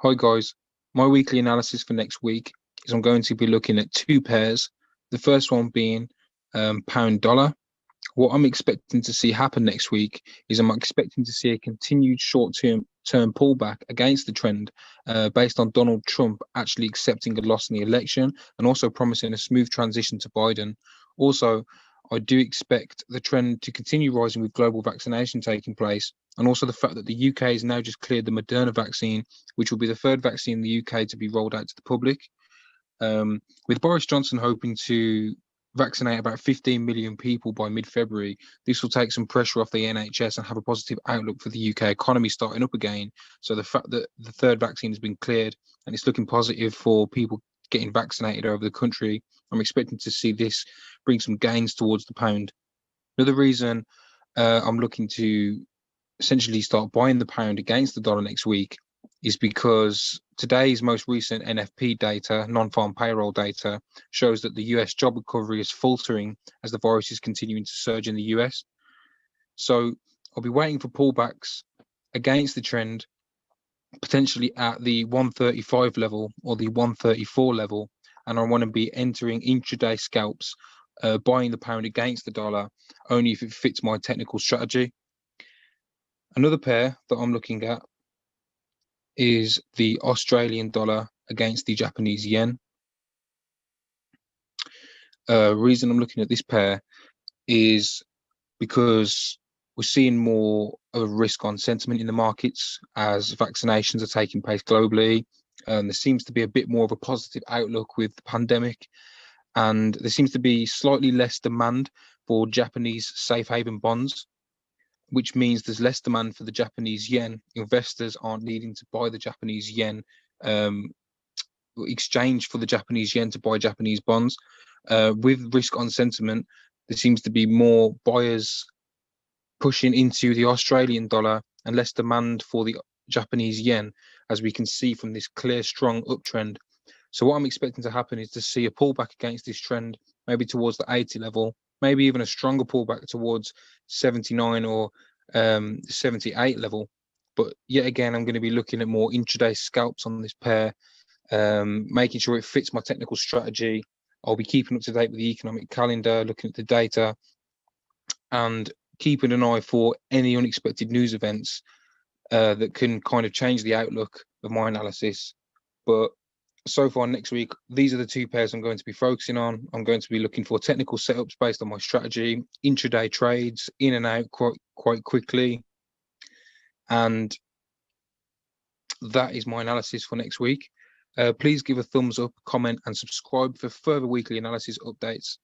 Hi guys, my weekly analysis for next week is I'm going to be looking at two pairs. The first one being pound dollar. What I'm expecting to see happen next week is I'm expecting to see a continued short-term pullback against the trend based on Donald Trump actually accepting a loss in the election and also promising a smooth transition to Biden. Also, I do expect the trend to continue rising with global vaccination taking place, and also the fact that the UK has now just cleared the Moderna vaccine, which will be the third vaccine in the UK to be rolled out to the public. With Boris Johnson hoping to vaccinate about 15 million people by mid-February, this will take some pressure off the NHS and have a positive outlook for the UK economy starting up again. So the fact that the third vaccine has been cleared and it's looking positive for people getting vaccinated over the country, I'm expecting to see this bring some gains towards the pound. Another reason I'm looking to essentially start buying the pound against the dollar next week is because today's most recent NFP data, non-farm payroll data, shows that the US job recovery is faltering as the virus is continuing to surge in the US. So I'll be waiting for pullbacks against the trend, potentially at the 135 level or the 134 level, and I want to be entering intraday scalps, buying the pound against the dollar only if it fits my technical strategy. Another pair that I'm looking at is the Australian dollar against the Japanese yen. Reason I'm looking at this pair is because we're seeing more of a risk on sentiment in the markets as vaccinations are taking place globally. There seems to be a bit more of a positive outlook with the pandemic, and there seems to be slightly less demand for Japanese safe haven bonds, which means there's less demand for the Japanese yen. Investors aren't needing to buy the Japanese yen, exchange for the Japanese yen to buy Japanese bonds. With risk on sentiment, there seems to be more buyers pushing into the Australian dollar and less demand for the Japanese yen, as we can see from this clear, strong uptrend. So what I'm expecting to happen is to see a pullback against this trend, maybe towards the 80 level, maybe even a stronger pullback towards 79 or 78 level. But yet again, I'm going to be looking at more intraday scalps on this pair, making sure it fits my technical strategy. I'll be keeping up to date with the economic calendar, looking at the data, and keeping an eye for any unexpected news events that can kind of change the outlook of my analysis. But so far next week, these are the two pairs I'm going to be focusing on. I'm going to be looking for technical setups based on my strategy, intraday trades, in and out quite quickly. And that is my analysis for next week. Please give a thumbs up, comment, and subscribe for further weekly analysis updates.